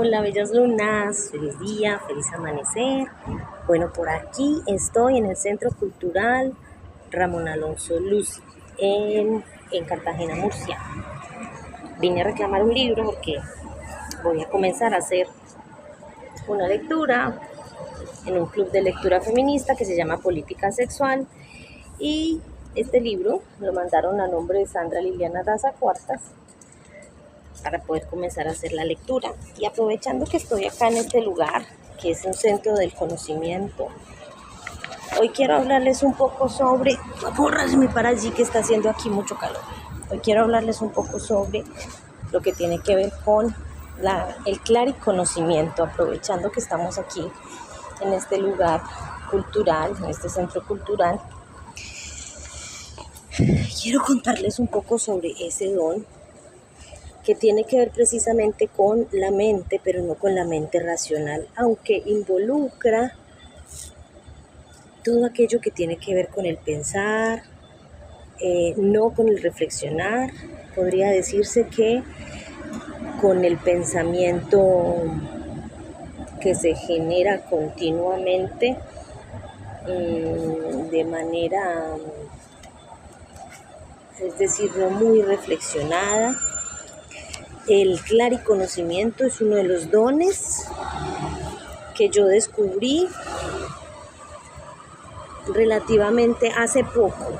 Hola, bellas lunas, feliz día, feliz amanecer. Bueno, por aquí estoy en el Centro Cultural Ramón Alonso Luz en Cartagena, Murcia. Vine a reclamar un libro porque voy a comenzar a hacer una lectura en un club de lectura feminista que se llama Política Sexual, y este libro lo mandaron a nombre de Sandra Liliana Daza Cuartas para poder comenzar a hacer la lectura. Y aprovechando que estoy acá en este lugar, que es un centro del conocimiento, hoy quiero hablarles un poco sobre, bórrasme para allí que está haciendo aquí mucho calor. Hoy quiero hablarles un poco sobre lo que tiene que ver con el clariconocimiento, aprovechando que estamos aquí en este lugar cultural, en este centro cultural. Quiero contarles un poco sobre ese don que tiene que ver precisamente con la mente, pero no con la mente racional, aunque involucra todo aquello que tiene que ver con el pensar, no con el reflexionar. Podría decirse que con el pensamiento que se genera continuamente de manera, es decir, no muy reflexionada. El clariconocimiento es uno de los dones que yo descubrí relativamente hace poco,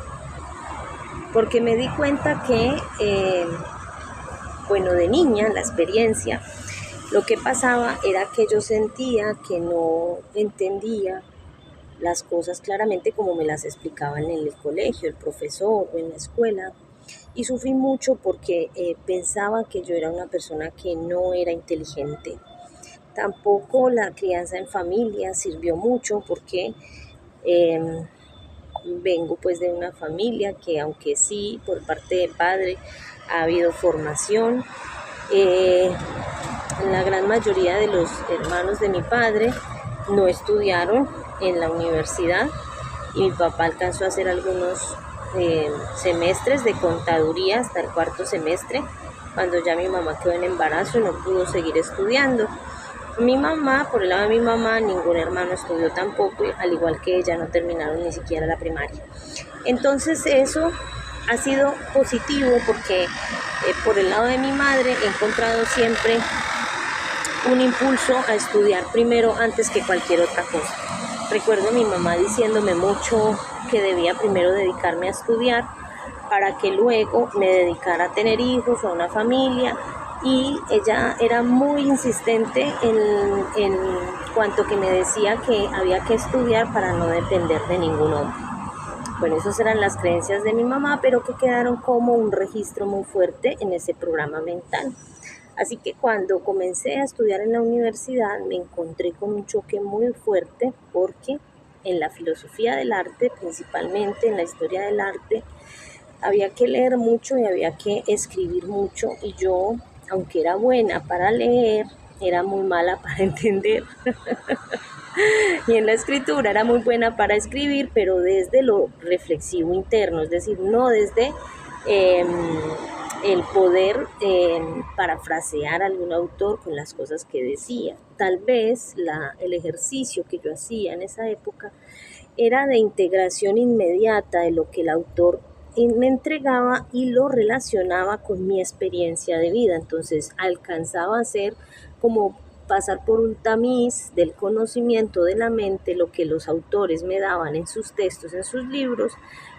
porque me di cuenta que, de niña, la experiencia, lo que pasaba era que yo sentía que no entendía las cosas claramente como me las explicaban en el colegio, el profesor o en la escuela. Y sufrí mucho porque pensaba que yo era una persona que no era inteligente. Tampoco la crianza en familia sirvió mucho porque vengo pues de una familia que, aunque sí por parte de padre ha habido formación, la gran mayoría de los hermanos de mi padre no estudiaron en la universidad, y mi papá alcanzó a hacer algunos semestres de contaduría hasta el cuarto semestre, cuando ya mi mamá quedó en embarazo y no pudo seguir estudiando. Mi mamá, por el lado de mi mamá, ningún hermano estudió tampoco, al igual que ella, no terminaron ni siquiera la primaria. Entonces eso ha sido positivo porque por el lado de mi madre he encontrado siempre un impulso a estudiar primero antes que cualquier otra cosa. Recuerdo a mi mamá diciéndome mucho que debía primero dedicarme a estudiar para que luego me dedicara a tener hijos, a una familia, y ella era muy insistente en cuanto que me decía que había que estudiar para no depender de ningún hombre. Bueno, esas eran las creencias de mi mamá, pero que quedaron como un registro muy fuerte en ese programa mental. Así que cuando comencé a estudiar en la universidad me encontré con un choque muy fuerte, porque en la filosofía del arte, principalmente en la historia del arte, había que leer mucho y había que escribir mucho, y yo, aunque era buena para leer, era muy mala para entender. Y en la escritura era muy buena para escribir, pero desde lo reflexivo interno, es decir, no desde el poder parafrasear a algún autor con las cosas que decía. Tal vez el ejercicio que yo hacía en esa época era de integración inmediata de lo que el autor me entregaba y lo relacionaba con mi experiencia de vida. Entonces alcanzaba a ser como pasar por un tamiz del conocimiento de la mente, lo que los autores me daban en sus textos, en sus libros,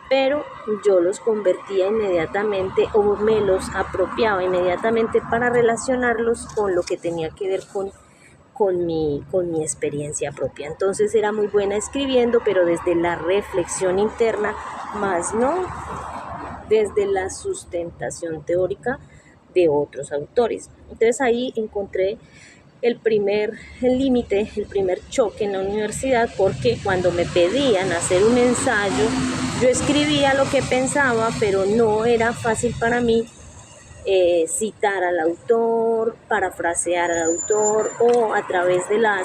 pero yo los convertía inmediatamente o me los apropiaba inmediatamente para relacionarlos con lo que tenía que ver con mi experiencia propia. Entonces era muy buena escribiendo, pero desde la reflexión interna, más no desde la sustentación teórica de otros autores. Entonces ahí encontré el primer límite, el primer choque en la universidad, porque cuando me pedían hacer un ensayo, yo escribía lo que pensaba, pero no era fácil para mí citar al autor, parafrasear al autor, o a través de la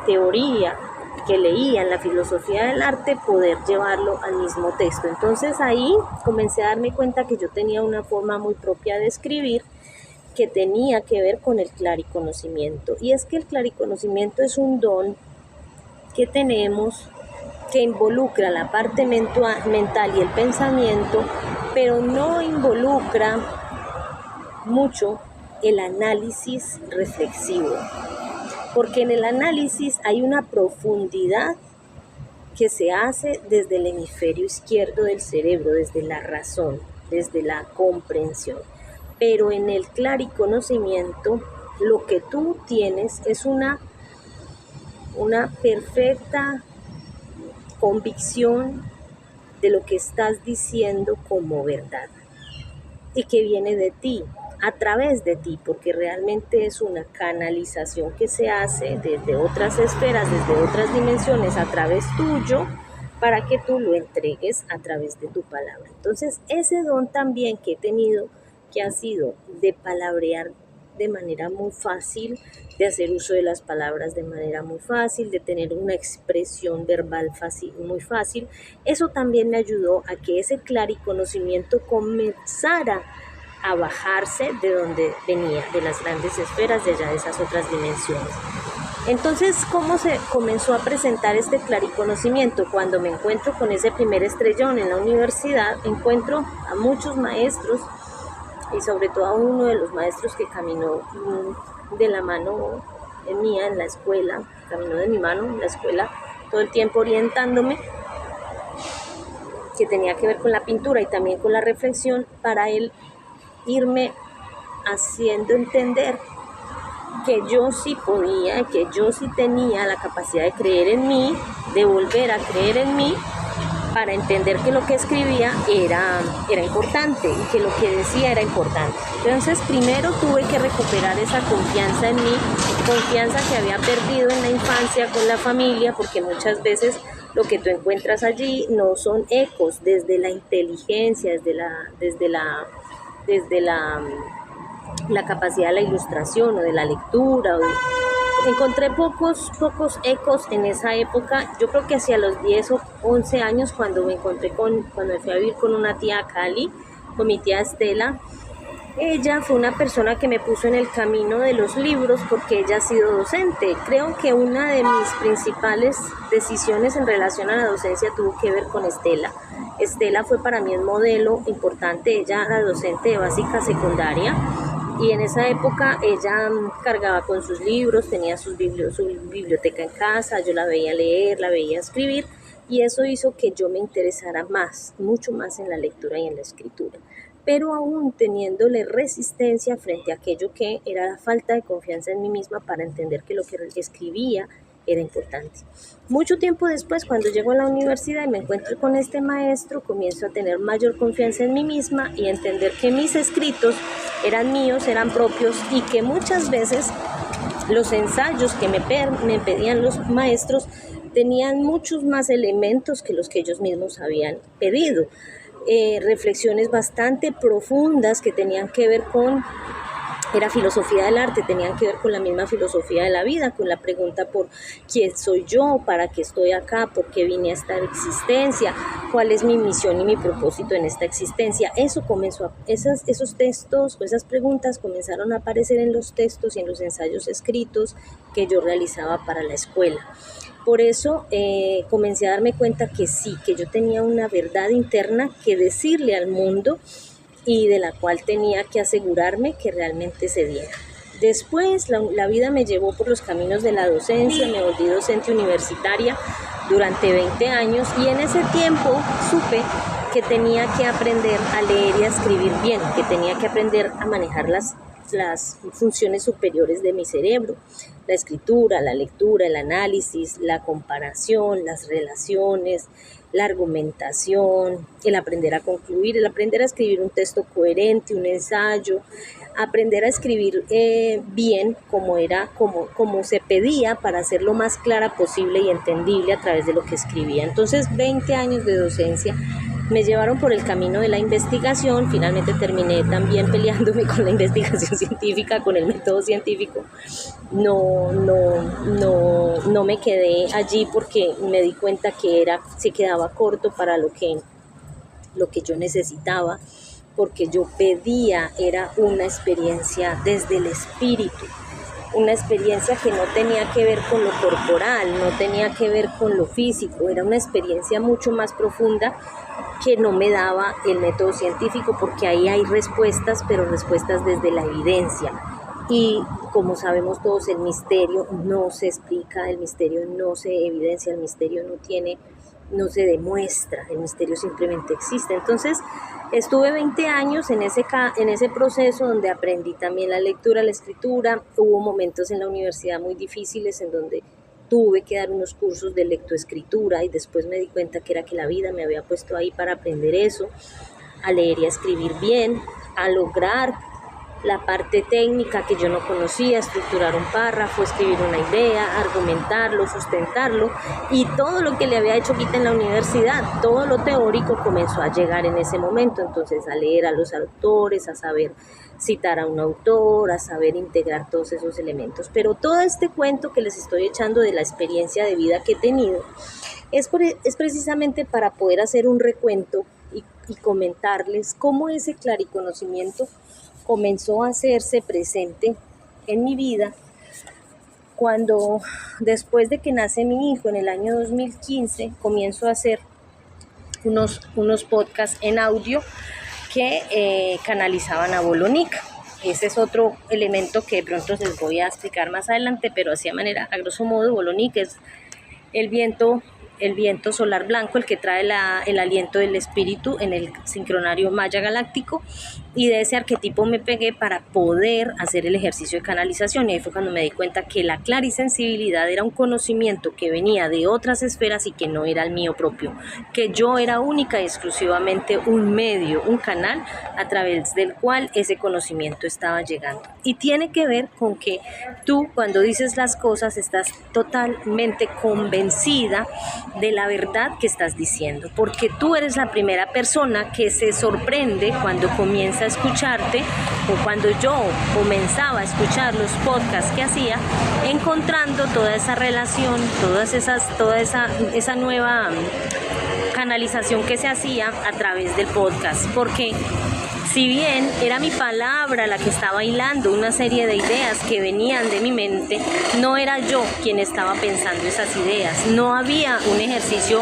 teoría que leía en la filosofía del arte, poder llevarlo al mismo texto. Entonces ahí comencé a darme cuenta que yo tenía una forma muy propia de escribir, que tenía que ver con el clariconocimiento. Y es que el clariconocimiento es un don que tenemos que involucra la parte mental y el pensamiento, pero no involucra mucho el análisis reflexivo, porque en el análisis hay una profundidad que se hace desde el hemisferio izquierdo del cerebro, desde la razón, desde la comprensión. Pero en el clariconocimiento lo que tú tienes es una perfecta convicción de lo que estás diciendo como verdad y que viene de ti, a través de ti, porque realmente es una canalización que se hace desde otras esferas, desde otras dimensiones, a través tuyo, para que tú lo entregues a través de tu palabra. Entonces, ese don también que he tenido, que ha sido de palabrear de manera muy fácil, de hacer uso de las palabras de manera muy fácil, de tener una expresión verbal fácil, muy fácil, eso también me ayudó a que ese clariconocimiento comenzara a bajarse de donde venía, de las grandes esferas, de allá de esas otras dimensiones. Entonces, ¿cómo se comenzó a presentar este clariconocimiento? Cuando me encuentro con ese primer estrellón en la universidad, encuentro a muchos maestros y sobre todo a uno de los maestros que caminó de la mano mía en la escuela, caminó de mi mano en la escuela todo el tiempo orientándome, que tenía que ver con la pintura y también con la reflexión, para él irme haciendo entender que yo sí podía, que yo sí tenía la capacidad de creer en mí, de volver a creer en mí, para entender que lo que escribía era importante y que lo que decía era importante. Entonces, primero tuve que recuperar esa confianza en mí, confianza que había perdido en la infancia con la familia, porque muchas veces lo que tú encuentras allí no son ecos desde la inteligencia, desde la capacidad de la ilustración o de la lectura. Encontré pocos ecos en esa época. Yo creo que hacia los 10 o 11 años, cuando me fui a vivir con una tía a Cali, con mi tía Estela. Ella fue una persona que me puso en el camino de los libros, porque ella ha sido docente. Creo que una de mis principales decisiones en relación a la docencia tuvo que ver con Estela. Estela fue para mí un modelo importante. Ella era docente de básica secundaria y en esa época ella cargaba con sus libros, tenía su biblioteca en casa, yo la veía leer, la veía escribir, y eso hizo que yo me interesara mucho más en la lectura y en la escritura, pero aún teniéndole resistencia frente a aquello que era la falta de confianza en mí misma para entender que lo que escribía era importante. Mucho tiempo después, cuando llego a la universidad y me encuentro con este maestro, comienzo a tener mayor confianza en mí misma y a entender que mis escritos eran míos, eran propios, y que muchas veces los ensayos que me pedían los maestros tenían muchos más elementos que los que ellos mismos habían pedido. Reflexiones bastante profundas que tenían que ver con era filosofía del arte, tenían que ver con la misma filosofía de la vida, con la pregunta por quién soy yo, para qué estoy acá, por qué vine a esta existencia, cuál es mi misión y mi propósito en esta existencia. Esos textos o esas preguntas comenzaron a aparecer en los textos y en los ensayos escritos que yo realizaba para la escuela. Por eso comencé a darme cuenta que sí, que yo tenía una verdad interna que decirle al mundo, y de la cual tenía que asegurarme que realmente se diera. Después la vida me llevó por los caminos de la docencia, me volví docente universitaria durante 20 años, y en ese tiempo supe que tenía que aprender a leer y a escribir bien, que tenía que aprender a manejar las funciones superiores de mi cerebro: la escritura, la lectura, el análisis, la comparación, las relaciones, la argumentación, el aprender a concluir, el aprender a escribir un texto coherente, un ensayo, aprender a escribir bien como se pedía, para hacer lo más clara posible y entendible a través de lo que escribía. Entonces, 20 años de docencia me llevaron por el camino de la investigación. Finalmente terminé también peleándome con la investigación científica, con el método científico. No me quedé allí porque me di cuenta que se quedaba corto para lo que yo necesitaba. porque yo pedía era una experiencia desde el espíritu, una experiencia que no tenía que ver con lo corporal, no tenía que ver con lo físico, era una experiencia mucho más profunda que no me daba el método científico, porque ahí hay respuestas, pero respuestas desde la evidencia. Y como sabemos todos, el misterio no se explica, el misterio no se evidencia, el misterio no se demuestra, el misterio simplemente existe. Entonces estuve 20 años en ese proceso donde aprendí también la lectura, la escritura. Hubo momentos en la universidad muy difíciles en donde tuve que dar unos cursos de lectoescritura y después me di cuenta que era que la vida me había puesto ahí para aprender eso, a leer y a escribir bien, a lograr la parte técnica que yo no conocía, estructurar un párrafo, escribir una idea, argumentarlo, sustentarlo, y todo lo que le había hecho Quita en la universidad, todo lo teórico comenzó a llegar en ese momento. Entonces a leer a los autores, a saber citar a un autor, a saber integrar todos esos elementos. Pero todo este cuento que les estoy echando de la experiencia de vida que he tenido es precisamente para poder hacer un recuento y comentarles cómo ese clariconocimiento comenzó a hacerse presente en mi vida cuando, después de que nace mi hijo en el año 2015, comienzo a hacer unos podcasts en audio que canalizaban a Bolonica. Ese es otro elemento que de pronto les voy a explicar más adelante, pero así de manera, a grosso modo, Bolonica es el viento solar blanco, el que trae el aliento del espíritu en el sincronario maya galáctico, y de ese arquetipo me pegué para poder hacer el ejercicio de canalización. Y ahí fue cuando me di cuenta que la clarisensibilidad era un conocimiento que venía de otras esferas y que no era el mío propio, que yo era única y exclusivamente un medio, un canal a través del cual ese conocimiento estaba llegando. Y tiene que ver con que tú, cuando dices las cosas, estás totalmente convencida de la verdad que estás diciendo, porque tú eres la primera persona que se sorprende cuando comienza a escucharte, o cuando yo comenzaba a escuchar los podcasts que hacía, encontrando toda esa relación, toda esa nueva canalización que se hacía a través del podcast, porque si bien era mi palabra la que estaba hilando una serie de ideas que venían de mi mente, no era yo quien estaba pensando esas ideas. No había un ejercicio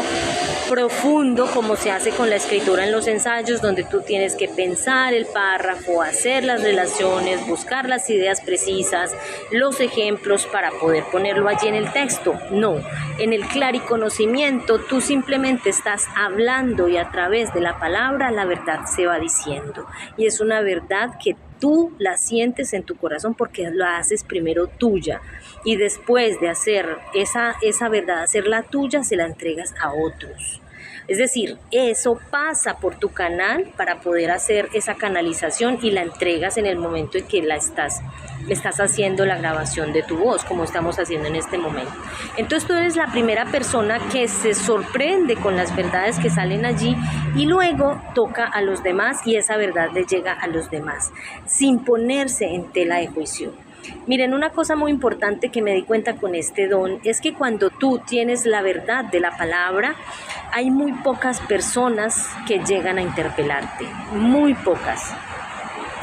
profundo como se hace con la escritura en los ensayos, donde tú tienes que pensar el párrafo, hacer las relaciones, buscar las ideas precisas, los ejemplos para poder ponerlo allí en el texto. No, en el clariconocimiento tú simplemente estás hablando y a través de la palabra la verdad se va diciendo. Y es una verdad que tú la sientes en tu corazón porque la haces primero tuya, y después de hacer esa verdad, hacerla tuya, se la entregas a otros. Es decir, eso pasa por tu canal para poder hacer esa canalización y la entregas en el momento en que estás haciendo la grabación de tu voz, como estamos haciendo en este momento. Entonces tú eres la primera persona que se sorprende con las verdades que salen allí y luego toca a los demás y esa verdad le llega a los demás sin ponerse en tela de juicio. Miren, una cosa muy importante que me di cuenta con este don es que cuando tú tienes la verdad de la palabra, hay muy pocas personas que llegan a interpelarte, muy pocas.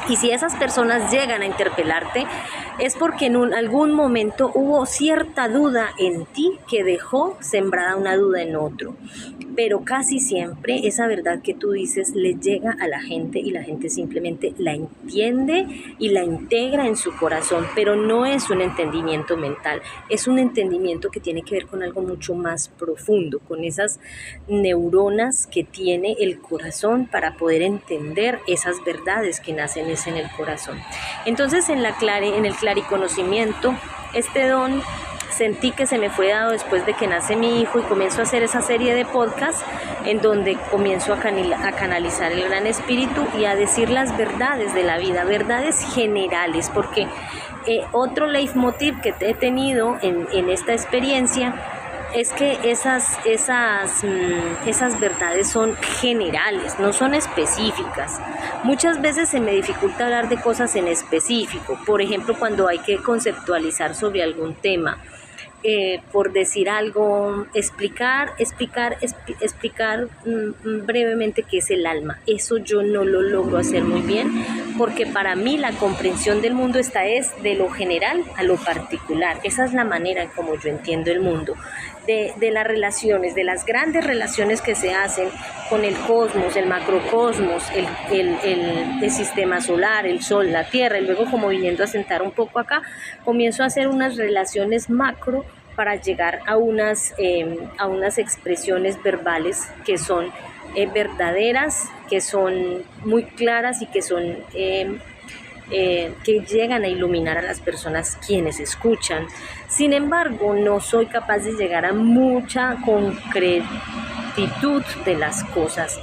Y si esas personas llegan a interpelarte, es porque en algún momento hubo cierta duda en ti que dejó sembrada una duda en otro. Pero casi siempre esa verdad que tú dices le llega a la gente y la gente simplemente la entiende y la integra en su corazón, pero no es un entendimiento mental, es un entendimiento que tiene que ver con algo mucho más profundo, con esas neuronas que tiene el corazón para poder entender esas verdades que nacen en el corazón. Entonces en el clariconocimiento, este don sentí que se me fue dado después de que nace mi hijo y comienzo a hacer esa serie de podcasts en donde comienzo a canalizar el gran espíritu y a decir las verdades de la vida, verdades generales, porque otro leitmotiv que he tenido en esta experiencia es que esas verdades son generales, no son específicas. Muchas veces se me dificulta hablar de cosas en específico, por ejemplo, cuando hay que conceptualizar sobre algún tema. por decir algo, explicar brevemente qué es el alma. Eso yo no lo logro hacer muy bien, porque para mí la comprensión del mundo es de lo general a lo particular. Esa es la manera en como yo entiendo el mundo, de las relaciones, de las grandes relaciones que se hacen con el cosmos, el macrocosmos, el sistema solar, el sol, la tierra, y luego, como viniendo a sentar un poco acá, comienzo a hacer unas relaciones macro para llegar a unas expresiones verbales que son verdaderas, que son muy claras y que son que llegan a iluminar a las personas quienes escuchan. Sin embargo, no soy capaz de llegar a mucha concretitud de las cosas.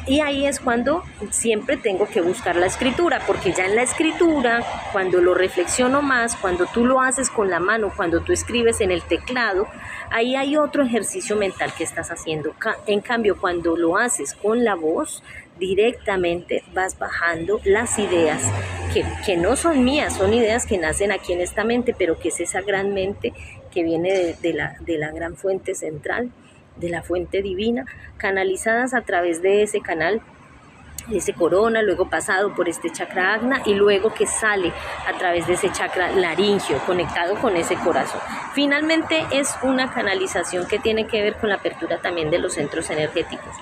Y ahí es cuando siempre tengo que buscar la escritura, porque ya en la escritura, cuando lo reflexiono más, cuando tú lo haces con la mano, cuando tú escribes en el teclado, ahí hay otro ejercicio mental que estás haciendo. En cambio, cuando lo haces con la voz, directamente vas bajando las ideas que no son mías, son ideas que nacen aquí en esta mente, pero que es esa gran mente que viene de la gran fuente central, de la fuente divina, canalizadas a través de ese canal, ese corona, luego pasado por este chakra agna y luego que sale a través de ese chakra laringio conectado con ese corazón. Finalmente es una canalización que tiene que ver con la apertura también de los centros energéticos,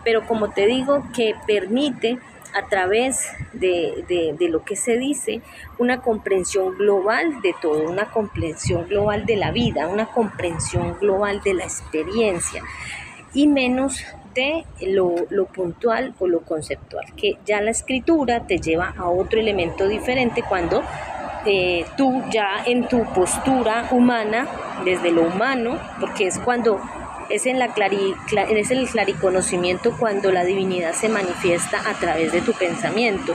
pero como te digo, que permite a través de lo que se dice, una comprensión global de todo, una comprensión global de la vida, una comprensión global de la experiencia y menos de lo puntual o lo conceptual, que ya la escritura te lleva a otro elemento diferente cuando tú ya en tu postura humana, desde lo humano, porque es cuando es en el clariconocimiento cuando la divinidad se manifiesta a través de tu pensamiento.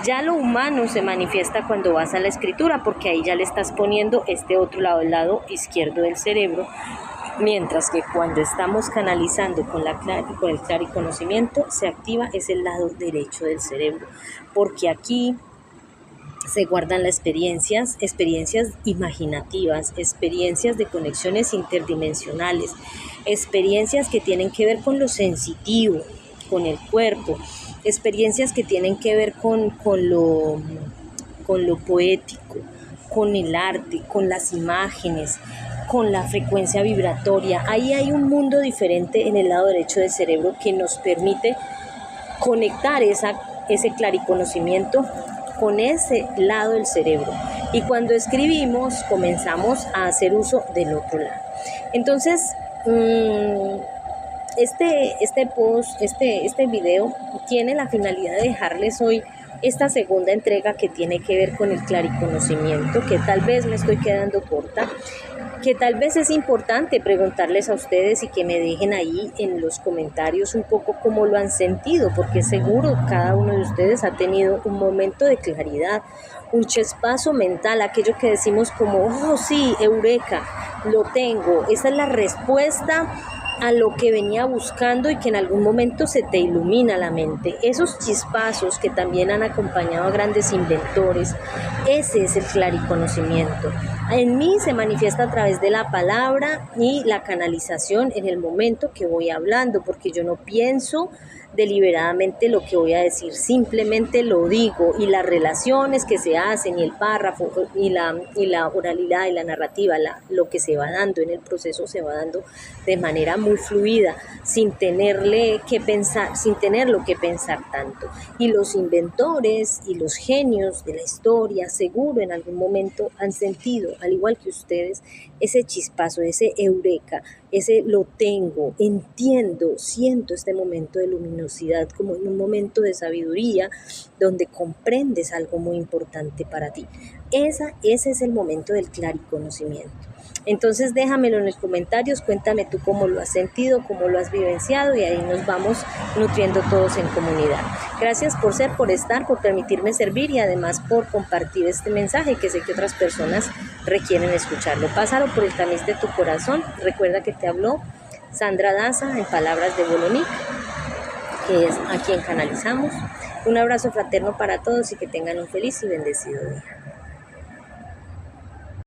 Ya lo humano se manifiesta cuando vas a la escritura, porque ahí ya le estás poniendo este otro lado, el lado izquierdo del cerebro, mientras que cuando estamos canalizando con el clariconocimiento se activa es el lado derecho del cerebro, porque aquí se guardan las experiencias imaginativas, experiencias de conexiones interdimensionales, experiencias que tienen que ver con lo sensitivo, con el cuerpo, experiencias que tienen que ver con lo poético, con el arte, con las imágenes, con la frecuencia vibratoria. Ahí hay un mundo diferente en el lado derecho del cerebro que nos permite conectar ese clariconocimiento con ese lado del cerebro, y cuando escribimos comenzamos a hacer uso del otro lado. Entonces este video tiene la finalidad de dejarles hoy esta segunda entrega que tiene que ver con el clariconocimiento, que tal vez me estoy quedando corta, que tal vez es importante preguntarles a ustedes y que me dejen ahí en los comentarios un poco cómo lo han sentido, porque seguro cada uno de ustedes ha tenido un momento de claridad, un chispazo mental, aquello que decimos como, oh sí, eureka, lo tengo, esa es la respuesta a lo que venía buscando y que en algún momento se te ilumina la mente. Esos chispazos que también han acompañado a grandes inventores, ese es el clariconocimiento. En mí se manifiesta a través de la palabra y la canalización en el momento que voy hablando, porque yo no pienso deliberadamente lo que voy a decir, simplemente lo digo, y las relaciones que se hacen y el párrafo y la oralidad y la narrativa, lo que se va dando en el proceso se va dando de manera muy fluida, sin tenerlo que pensar tanto. Y los inventores y los genios de la historia seguro en algún momento han sentido, al igual que ustedes, ese chispazo, ese eureka, ese lo tengo, entiendo, siento este momento de luminosidad como en un momento de sabiduría donde comprendes algo muy importante para ti. Ese es el momento del clariconocimiento. Entonces déjamelo en los comentarios, cuéntame tú cómo lo has sentido, cómo lo has vivenciado, y ahí nos vamos nutriendo todos en comunidad. Gracias por estar, por permitirme servir y además por compartir este mensaje que sé que otras personas requieren escucharlo. Pásalo por el tamiz de tu corazón. Recuerda que te habló Sandra Daza en Palabras de Bolonic, que es a quien canalizamos. Un abrazo fraterno para todos y que tengan un feliz y bendecido día.